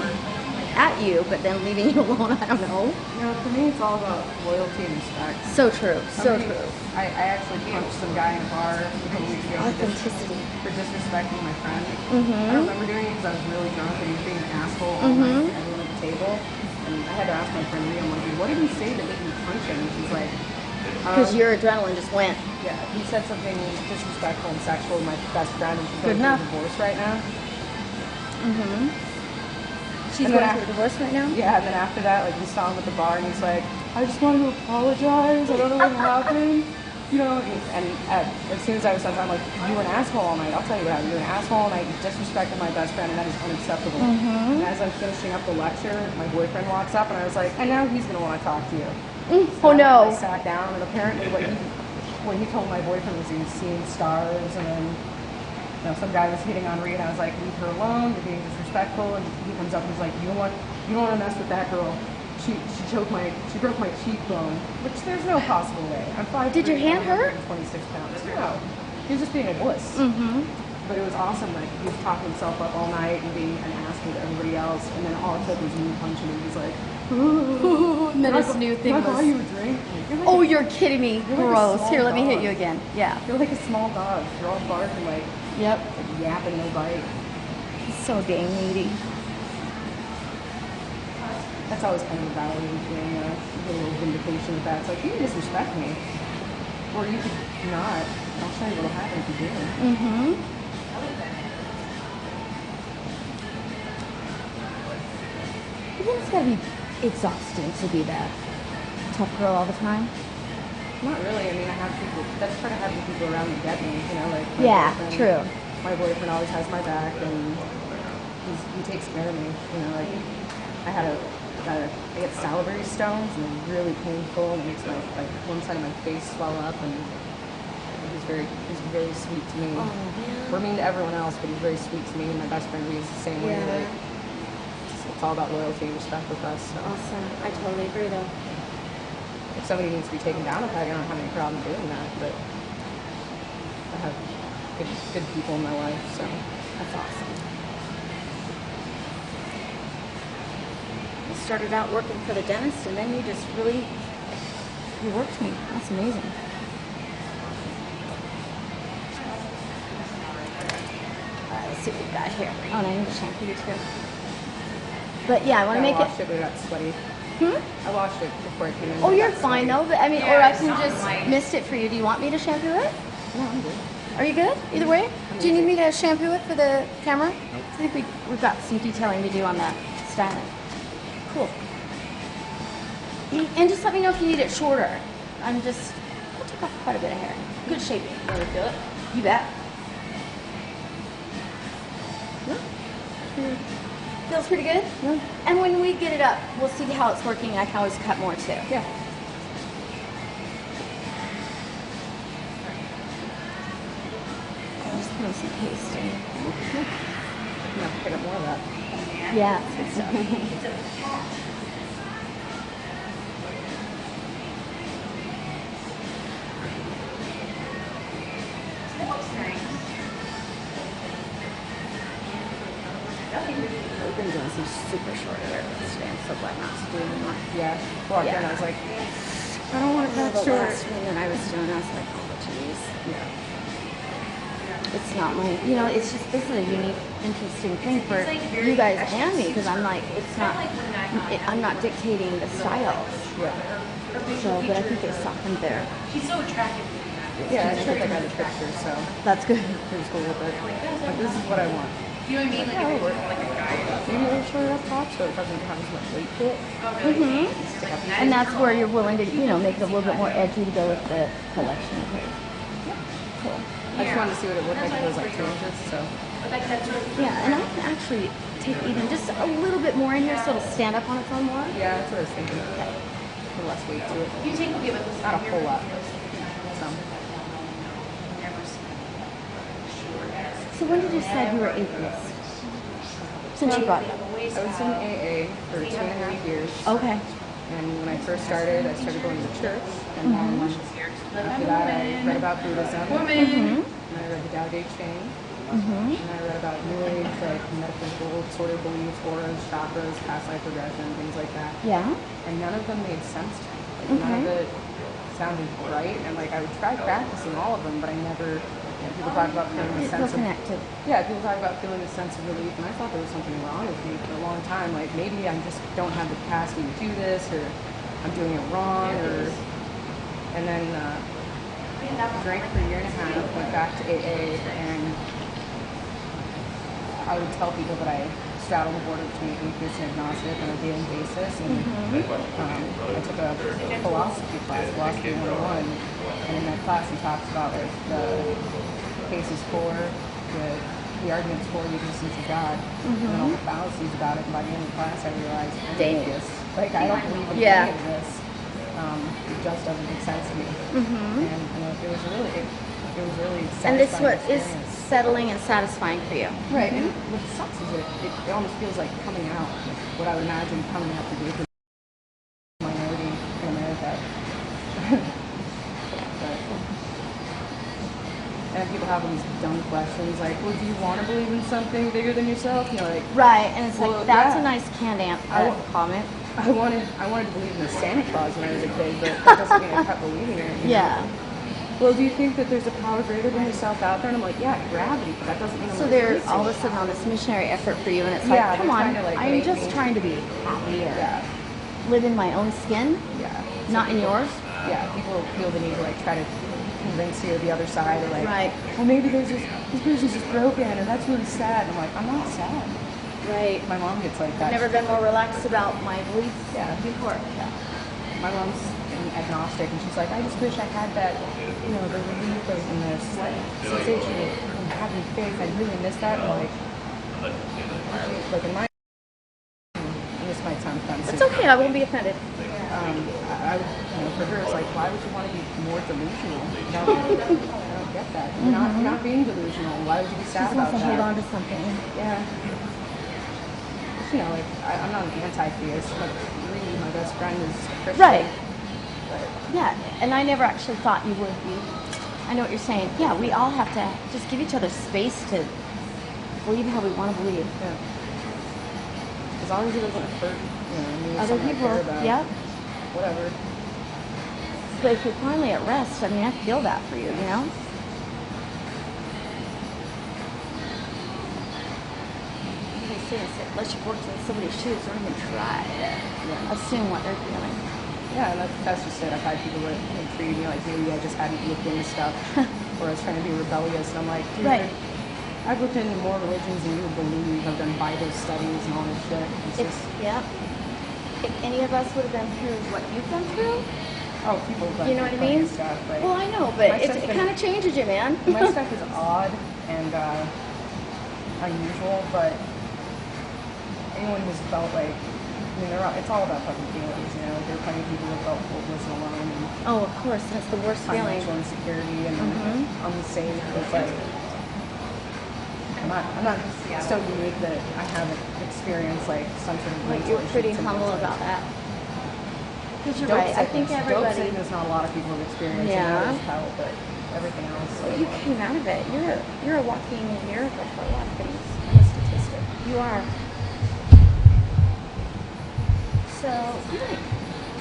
Speaker 2: at you, but then leaving you alone. I don't know.
Speaker 1: For me, it's all about loyalty and respect.
Speaker 2: So true. So
Speaker 1: Somebody-
Speaker 2: true.
Speaker 1: I actually punched some guy in a bar a couple weeks ago
Speaker 2: Authenticity.
Speaker 1: for disrespecting my friend.
Speaker 2: Mm-hmm.
Speaker 1: I don't remember doing it because I was really drunk and he was being an asshole all night to everyone at the table. And I had to ask my friend Rhea, I'm like, what did he say that made me punch him? And she's like,
Speaker 2: Because your adrenaline just went.
Speaker 1: yeah, he said something disrespectful and sexual to my best friend, and she's
Speaker 2: Good
Speaker 1: going
Speaker 2: enough.
Speaker 1: through a divorce right now.
Speaker 2: Mm-hmm. She's
Speaker 1: And
Speaker 2: going
Speaker 1: then
Speaker 2: through a divorce right now?
Speaker 1: Yeah, and then after that, like, we saw him at the bar, and he's like, I just wanted to apologize. I don't know what happened. And as soon as I was done, I'm like, you were an asshole all night. I'll tell you what happened. You were an asshole all night. You disrespected my best friend, and that is unacceptable. And as I'm finishing up the lecture, my boyfriend walks up, and I was like, and now he's going to want to talk to you.
Speaker 2: Oh
Speaker 1: I
Speaker 2: no.
Speaker 1: sat down, and apparently what he told my boyfriend was he was seeing stars, and then some guy was hitting on Rhea, and I was like, leave her alone, you're being disrespectful, and he comes up and he's like, you don't want to mess with that girl. She broke my cheekbone, which there's no possible way. I'm 5'3",
Speaker 2: Did your hand hurt?
Speaker 1: 26 pounds. No, he was just being a wuss.
Speaker 2: Mm-hmm.
Speaker 1: But it was awesome. Like, he was talking himself up all night and being an asshole to everybody else, and then all it took was me punching him. He's like,
Speaker 2: And then his new thing
Speaker 1: can I buy
Speaker 2: was,
Speaker 1: you a drink?
Speaker 2: oh, you're kidding me.
Speaker 1: You're like a
Speaker 2: Gross.
Speaker 1: small
Speaker 2: Here, let me hit
Speaker 1: dog.
Speaker 2: you again. Yeah.
Speaker 1: You're like a small dog. You're all bark and like
Speaker 2: Yep.
Speaker 1: yapping, no bite.
Speaker 2: He's so dang needy.
Speaker 1: That's always kind of a validating feeling, you get a little vindication with that. It's like, you can disrespect me. Or you could not. I'll show you what'll happen if you do.
Speaker 2: Mm-hmm. You think it's gotta be exhausting to be the tough girl all the time?
Speaker 1: Not really. I mean, I have people, that's part of having people around me get me, like my
Speaker 2: Yeah,
Speaker 1: boyfriend.
Speaker 2: true.
Speaker 1: My boyfriend always has my back, and he takes care of me, like, I get salivary stones, and they're really painful, and it makes my like one side of my face swell up. And he's very sweet to me.
Speaker 2: Oh, man.
Speaker 1: We're mean to everyone else, but he's very sweet to me. And my best friend is the same way.
Speaker 2: Yeah.
Speaker 1: Like, it's all about loyalty and respect with us. So.
Speaker 2: Awesome. I totally agree, though.
Speaker 1: If somebody needs to be taken down, I don't have any problem doing that. But I have good people in my life, so
Speaker 2: That's awesome. You started out working for the dentist, and then you just really, you worked me. That's amazing. Let's see what we got here. Oh, and I need to shampoo you too. But yeah, I want to make
Speaker 1: I washed
Speaker 2: it.
Speaker 1: it, but it got sweaty.
Speaker 2: Hmm?
Speaker 1: I washed it before I came in.
Speaker 2: Oh,
Speaker 1: but it
Speaker 2: you're
Speaker 1: got
Speaker 2: fine
Speaker 1: sweaty.
Speaker 2: though. But I mean, or I can just mist it for you. Do you want me to shampoo it?
Speaker 1: No, I'm good.
Speaker 2: Are you good? Either way? Do you need me to shampoo it for the camera? I think we've got some detailing to do on that styling. Cool. And just let me know if you need it shorter. I took off quite a bit of hair. Good shape. You really feel it? You bet. Yeah. Feels pretty good?
Speaker 1: Yeah.
Speaker 2: And when we get it up, we'll see how it's working. I can always cut more too.
Speaker 1: Yeah.
Speaker 2: I'm just putting some paste in.
Speaker 1: I'm gonna have to pick up more of that.
Speaker 2: Yeah, it's good stuff. I've been doing some super short hair today. I'm so glad not to do anymore.
Speaker 1: Yeah. Walked in, I was like, I don't want it that
Speaker 2: The
Speaker 1: short.
Speaker 2: last one that I was doing, I was like, oh, jeez.
Speaker 1: Yeah.
Speaker 2: It's not my, it's just, this is a unique, interesting thing for you guys and me, because I'm like, I'm not dictating the styles.
Speaker 1: Yeah.
Speaker 2: So, but I think they softened there.
Speaker 4: She's so attractive.
Speaker 1: Yeah, I think I got the picture, so
Speaker 2: That's good.
Speaker 1: pretty cool with it. But this is what I want.
Speaker 4: You know what I mean? Like,
Speaker 1: Yeah,
Speaker 4: if
Speaker 1: it'll
Speaker 4: it's
Speaker 1: work.
Speaker 4: like a guy.
Speaker 1: Maybe a little shorter up top so it doesn't have as much weight to it. Stick up
Speaker 2: And that's where you're willing to, make it a little bit more edgy to go with the collection. Cool.
Speaker 1: I just wanted to see what it looked like if it was like 2 inches, so.
Speaker 2: Yeah, and I can actually take even just a little bit more in here so it'll stand up on its own more.
Speaker 1: Yeah, that's what I was thinking. A little less weight to it.
Speaker 4: You take a give it this
Speaker 1: Not a whole lot. Some.
Speaker 2: So when did you decide you were atheist? Since you brought it up.
Speaker 1: I was in AA for 2.5 years.
Speaker 2: Okay.
Speaker 1: And when I first started, I started going to church. And then after that, I read about Buddhism. And I read the Tao Te Ching. And I read about New Age, like metaphysical sort of beliefs, auras, chakras, past life regression, things like that.
Speaker 2: Yeah.
Speaker 1: And none of them made sense to me. Like, none of it sounded right. And like I would try practicing all of them, but I never. People talk about feeling a
Speaker 2: It's so
Speaker 1: sense of
Speaker 2: connected.
Speaker 1: people talk about feeling a sense of relief, and I thought there was something wrong with me for a long time. Like maybe I just don't have the capacity to do this, or I'm doing it wrong, and then drank for a year and a half, went back to AA, and I would tell people that I straddle the border between atheist and agnostic on a daily basis, and I took a philosophy class, Philosophy 101, and in that class he talks about like the cases for, the arguments for the existence of God, and then all the fallacies about it, and by the end of the class I realized I'm an atheist. Like I don't believe in any of this. It just doesn't make sense to me. And it was really satisfying.
Speaker 2: And this what is
Speaker 1: experience.
Speaker 2: settling and satisfying for you.
Speaker 1: Right, and what sucks is it almost feels like coming out, like what I would imagine coming out to be for the minority in America. And people have these dumb questions like, well, do you want to believe in something bigger than yourself? Like,
Speaker 2: Right, and it's
Speaker 1: Well,
Speaker 2: like, that's
Speaker 1: yeah.
Speaker 2: a nice canned comment.
Speaker 1: I wanted to believe in the Santa Claus when I was a kid, but that doesn't mean I kept believing it. You know?
Speaker 2: Yeah.
Speaker 1: Well, do you think that there's a power greater than yourself out there? And I'm like, yeah, gravity, but that doesn't mean I'm
Speaker 2: So
Speaker 1: gonna
Speaker 2: they're
Speaker 1: believe
Speaker 2: all of
Speaker 1: it.
Speaker 2: a sudden on this missionary effort for you, and it's
Speaker 1: Yeah,
Speaker 2: like, come
Speaker 1: they're
Speaker 2: on,
Speaker 1: trying to, like,
Speaker 2: I'm
Speaker 1: make
Speaker 2: just
Speaker 1: me-
Speaker 2: trying to be happy or
Speaker 1: Yeah,
Speaker 2: live in my own skin,
Speaker 1: yeah.
Speaker 2: not in yours.
Speaker 1: Yeah, people feel the need to like try to convince you of the other side, or like,
Speaker 2: Right.
Speaker 1: well, maybe this person's just broken, or that's really sad. And I'm like, I'm not sad.
Speaker 2: Right.
Speaker 1: My mom gets like that.
Speaker 2: Never been more relaxed about my beliefs
Speaker 1: Yeah.
Speaker 2: before.
Speaker 1: Yeah. My mom's an agnostic, and she's like, I just wish I had that, the relief of and the sensation of having faith. I really miss that. And like in my in this might sound offensive.
Speaker 2: It's okay. I won't be offended.
Speaker 1: For her, it's like, why would you want to be more delusional? I don't get that. You're not being delusional. Why would you be sad
Speaker 2: Just
Speaker 1: about
Speaker 2: wants to
Speaker 1: that?
Speaker 2: hold on to something.
Speaker 1: Yeah. Like, I'm not an anti-theist, but really, my best friend is a Christian.
Speaker 2: Right.
Speaker 1: But,
Speaker 2: Yeah, and I never actually thought you would be. I know what you're saying. Yeah, we all have to just give each other space to believe how we want to believe.
Speaker 1: yeah. As long as it doesn't hurt,
Speaker 2: Other
Speaker 1: someone I
Speaker 2: people,
Speaker 1: care about,
Speaker 2: yep.
Speaker 1: whatever.
Speaker 2: But if you're finally at rest, I mean, I feel that for you, you know? They say unless you've worked in somebody's shoes, don't even try to assume what they're feeling.
Speaker 1: Yeah, and that's just it. I've had people that treated me like maybe I just hadn't looked into stuff, or I was trying to be rebellious, and I'm like, dude,
Speaker 2: Right.
Speaker 1: I've looked into more religions than you would believe. I've done Bible studies and all this shit. It's just,
Speaker 2: Yeah. If any of us would have been through what you've been through,
Speaker 1: oh, people have done
Speaker 2: you know what I
Speaker 1: funny
Speaker 2: mean?
Speaker 1: stuff, but
Speaker 2: Well, I know,
Speaker 1: my
Speaker 2: but
Speaker 1: stuff's
Speaker 2: it
Speaker 1: been-
Speaker 2: kind of changes you, man.
Speaker 1: my stuff is odd and unusual, but anyone who's felt like, it's all about fucking feelings, There are plenty of people who felt hopeless and alone and
Speaker 2: Oh, of course, that's the worst feeling.
Speaker 1: financial insecurity and
Speaker 2: Mhm.
Speaker 1: unsafe. It's like, I'm not so unique that I haven't experienced like some sort of
Speaker 2: Like,
Speaker 1: mental
Speaker 2: you're pretty
Speaker 1: issues and
Speaker 2: humble
Speaker 1: mental-
Speaker 2: about that. Because you're
Speaker 1: Dope
Speaker 2: right. I think
Speaker 1: sickness. Dope
Speaker 2: everybody.
Speaker 1: sickness, not a lot of people have experienced.
Speaker 2: Yeah.
Speaker 1: And that is hell, but everything else.
Speaker 2: But you came out of it. You're a walking miracle for a lot of things.
Speaker 1: I'm a statistic.
Speaker 2: You are. So, alright.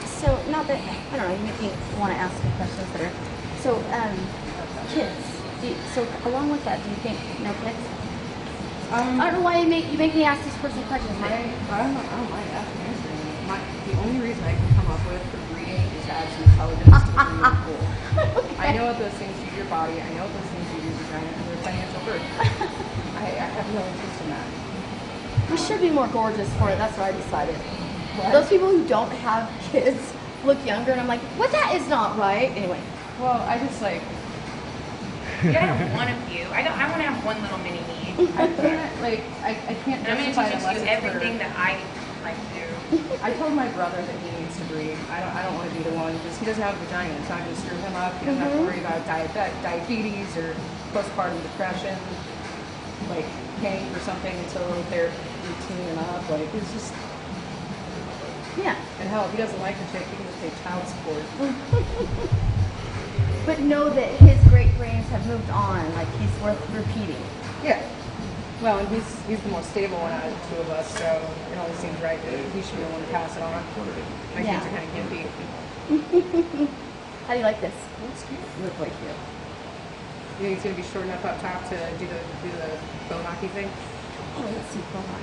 Speaker 2: So, not that, I don't know, you make me want to ask some questions that are, so, kids. So, along with that, do you think no kids? I don't know why you make me ask these personal questions.
Speaker 1: I don't mind asking answering. The only reason I can come up with for breeding is to add some intelligence to the breeding pool. I know what those things do to your body. I know what those things do to your vagina and your financial birth. I have no interest in that.
Speaker 2: We should be more gorgeous for it. That's what I decided.
Speaker 1: What?
Speaker 2: Those people who don't have kids look younger, and I'm like, what? That is not right. Anyway.
Speaker 1: Well, I just like,
Speaker 4: You gotta have one of you. I want to have one little mini me.
Speaker 1: I can't
Speaker 4: And I'm gonna
Speaker 1: justify it
Speaker 4: teach
Speaker 1: unless
Speaker 4: you
Speaker 1: it's
Speaker 4: everything
Speaker 1: for,
Speaker 4: that I like to do.
Speaker 1: I told my brother that he needs to breed. I don't want to be the one because he doesn't have a vagina. It's not going to screw him up. He doesn't have to worry about diabetes or postpartum depression, like paying for something until they're 18 and up. Like it's just,
Speaker 2: Yeah.
Speaker 1: and hell, if he doesn't like the chick, he can just pay child support.
Speaker 2: But know that his great brains have moved on. Like he's worth repeating.
Speaker 1: Yeah. Well, and he's the most stable one out of the two of us, so it only seems right that he should be the one to pass it on. My
Speaker 2: Yeah.
Speaker 1: kids are kind of gimpy.
Speaker 2: How do you like this?
Speaker 1: That's cute.
Speaker 2: You look way cute.
Speaker 1: You think it's gonna be short enough up top to do the bow hockey thing?
Speaker 2: Oh, let's see. Hold on.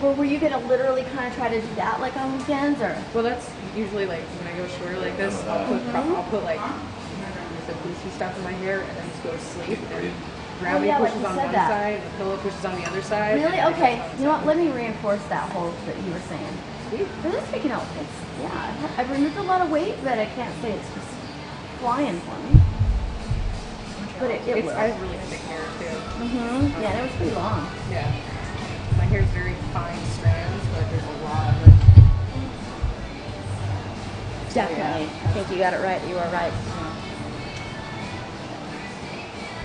Speaker 2: Or were you gonna literally kind of try to do that like on weekends, or?
Speaker 1: Well, that's usually like when I go shorter like this, I'll put like the boosty stuff in my hair and then just go to sleep. And gravity
Speaker 2: yeah, like
Speaker 1: pushes
Speaker 2: you
Speaker 1: on
Speaker 2: said
Speaker 1: one
Speaker 2: that.
Speaker 1: side, the pillow pushes on the other side.
Speaker 2: Really?
Speaker 1: and
Speaker 2: Okay.
Speaker 1: it goes on
Speaker 2: You know what?
Speaker 1: the
Speaker 2: Let me reinforce that whole that you were saying.
Speaker 1: side.
Speaker 2: Because it's making out. Yeah, I've removed a lot of weight, but I can't say it's just flying for me. But it will.
Speaker 1: I have really thick hair too.
Speaker 2: Yeah, and it was pretty long.
Speaker 1: Yeah. My hair's very fine strands, but there's a lot of it.
Speaker 2: Definitely. I think you got it right. You are right.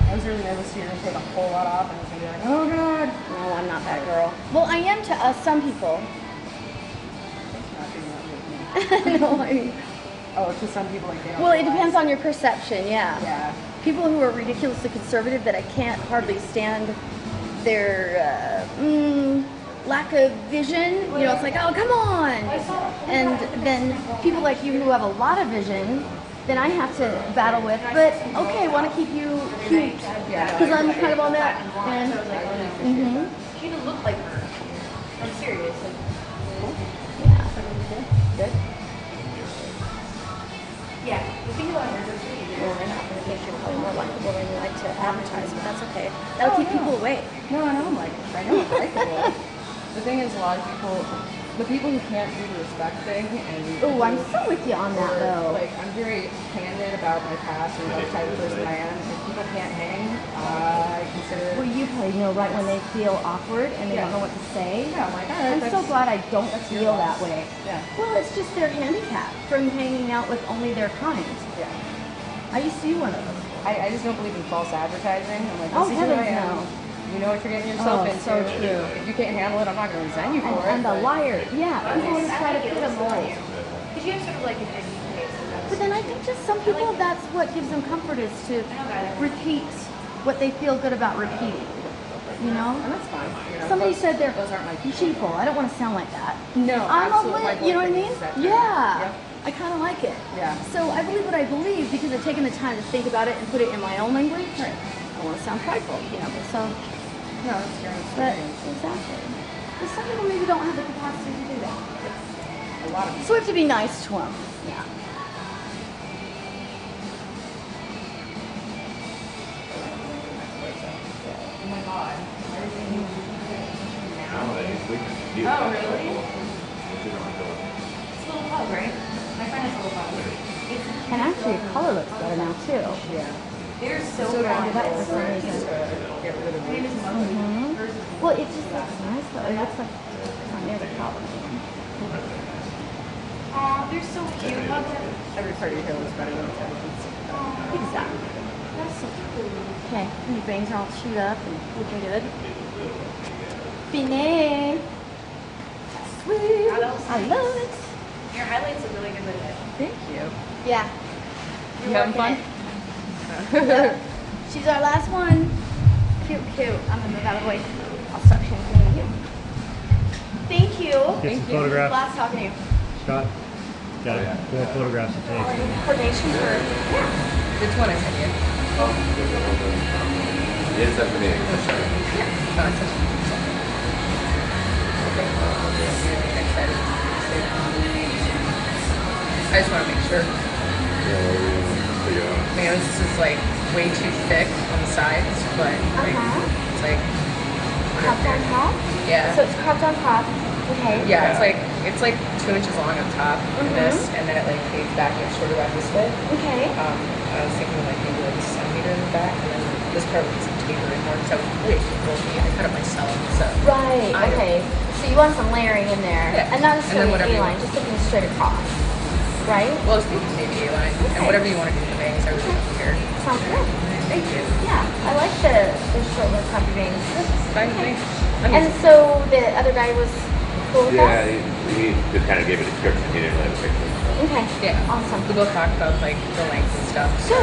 Speaker 1: I was really nervous here and take a whole lot off, and I was gonna be like, oh god.
Speaker 2: No, I'm not that girl. Well, I am to some people. No, I mean,
Speaker 1: Oh, to some people like they don't.
Speaker 2: well, it
Speaker 1: realize.
Speaker 2: depends on your perception. Yeah.
Speaker 1: Yeah.
Speaker 2: People who are ridiculously conservative that I can't hardly stand their lack of vision. You know, it's like, oh, come on. And then people like you who have a lot of vision, then I have to battle with. But okay, want to keep you cute because I'm kind of on that. And
Speaker 4: She didn't look like her. I'm serious.
Speaker 2: yeah, good.
Speaker 4: Yeah. The thing about her is
Speaker 2: Well, I think you're probably more likable than you like to advertise, but that's okay. That'll keep people away.
Speaker 1: No, I know I'm like, I know I'm likable. The thing is, a lot of people the people who can't do the respect thing and
Speaker 2: Oh, I'm so with you on that
Speaker 1: or,
Speaker 2: though.
Speaker 1: like I'm very candid about my past and what type of person I am. If people can't hang, I consider
Speaker 2: Well, you probably know right when they feel awkward and they
Speaker 1: Yeah.
Speaker 2: don't know what to say.
Speaker 1: yeah, I'm like, all right,
Speaker 2: I'm so glad I don't
Speaker 1: your
Speaker 2: feel
Speaker 1: loss.
Speaker 2: that way.
Speaker 1: Yeah.
Speaker 2: Well, it's just their handicap from hanging out with only their kind.
Speaker 1: Yeah.
Speaker 2: I used to be one of those.
Speaker 1: I just don't believe in false advertising. I'm like,
Speaker 2: Oh,
Speaker 1: this is who I
Speaker 2: heavens
Speaker 1: am.
Speaker 2: no.
Speaker 1: You know what you're getting yourself
Speaker 2: Oh,
Speaker 1: into.
Speaker 2: so true.
Speaker 1: If you can't handle it, I'm not going to resent you for it.
Speaker 2: And the
Speaker 1: but-
Speaker 2: liar. Yeah, people want to try to put a mold.
Speaker 4: Because you have sort of like an edgy face.
Speaker 2: But then I think just some people, that's what gives them comfort is to repeat what they feel good about repeating. You know?
Speaker 1: And that's fine. You know,
Speaker 2: Somebody
Speaker 1: those-
Speaker 2: said they're
Speaker 1: those aren't my people.
Speaker 2: cheapo. I don't want to sound like that.
Speaker 1: No,
Speaker 2: I'm
Speaker 1: absolutely.
Speaker 2: a
Speaker 1: My
Speaker 2: lit, you know what I
Speaker 1: boyfriend
Speaker 2: mean?
Speaker 1: uses that term.
Speaker 2: Yeah.
Speaker 1: Yep.
Speaker 2: I kind of like it.
Speaker 1: Yeah.
Speaker 2: So I believe what I believe because I've taken the time to think about it and put it in my own language.
Speaker 1: Right.
Speaker 2: I don't want to sound prideful, you know, but so,
Speaker 1: No, it's your own
Speaker 2: but
Speaker 1: experience.
Speaker 2: exactly. But some people maybe don't have the capacity to do that.
Speaker 1: A lot of
Speaker 2: So we have to be nice to them. Yeah.
Speaker 4: Oh my god. Everything
Speaker 3: No, we can do
Speaker 4: Oh,
Speaker 3: that.
Speaker 4: really?
Speaker 3: It's in our door.
Speaker 4: It's a little pug, right? My friend has a little pug. It's
Speaker 2: And actually, your color looks better now too.
Speaker 1: Yeah.
Speaker 4: they're so
Speaker 1: So
Speaker 4: fun.
Speaker 2: do that for some reason.
Speaker 1: Get rid of
Speaker 4: My name
Speaker 1: it.
Speaker 4: is Mugly.
Speaker 2: Mhm.
Speaker 4: Hers is
Speaker 2: Well, it just looks nice though. It looks like near the top.
Speaker 4: Aw, they're so cute. Pugs have
Speaker 1: Every part of your hair looks better than the other.
Speaker 2: Exactly.
Speaker 4: That's so cool.
Speaker 2: Okay, and your bangs are all chewed up and looking good. Fine. Sweet.
Speaker 4: Oh, that was
Speaker 2: I love it.
Speaker 4: Your highlights look really good with it.
Speaker 1: Thank you.
Speaker 2: Yeah.
Speaker 1: You having fun?
Speaker 2: Yep. She's our last one. Cute, cute. I'm gonna move out of the way. I'll start shampooing you. Thank you.
Speaker 5: Get
Speaker 1: Thank
Speaker 5: some
Speaker 1: you.
Speaker 5: photographs.
Speaker 2: Last talking to you.
Speaker 5: Scott, got
Speaker 3: Oh, yeah.
Speaker 5: cool photographs to take.
Speaker 2: Coordination for
Speaker 1: Which one is it? You?
Speaker 3: Oh, yes, that's for me.
Speaker 1: No, it's just- I just want to make sure. Man, this is like way too thick on the sides, but like, it's like
Speaker 2: cropped on top.
Speaker 1: yeah,
Speaker 2: So it's cropped on top. Okay.
Speaker 1: yeah. It's like 2 inches long on top of this, and then it like fades back and it's shorter back this way.
Speaker 2: Okay.
Speaker 1: I was thinking like maybe like a centimeter in the back, and then this part would be some tapering more because I was way too bulky. I cut it myself, so
Speaker 2: Right.
Speaker 1: I-
Speaker 2: Okay. So you want some layering in there,
Speaker 1: Yeah.
Speaker 2: and not
Speaker 1: And then
Speaker 2: necessarily
Speaker 1: whatever you
Speaker 2: A-line,
Speaker 1: want.
Speaker 2: just something straight across. Right.
Speaker 1: well, it's maybe A-line
Speaker 2: Okay.
Speaker 1: and whatever you want to do with the bangs, I really don't care.
Speaker 2: Sounds good.
Speaker 1: Thank you.
Speaker 2: Yeah, I like the short little puppy bangs.
Speaker 1: Fine, thanks.
Speaker 2: And so the other guy was cool with
Speaker 3: Yeah,
Speaker 2: that?
Speaker 3: he just kind of gave a description. He didn't really have a picture.
Speaker 2: Okay.
Speaker 1: Yeah.
Speaker 2: Awesome.
Speaker 1: We both talked about like the length and stuff.
Speaker 2: Good.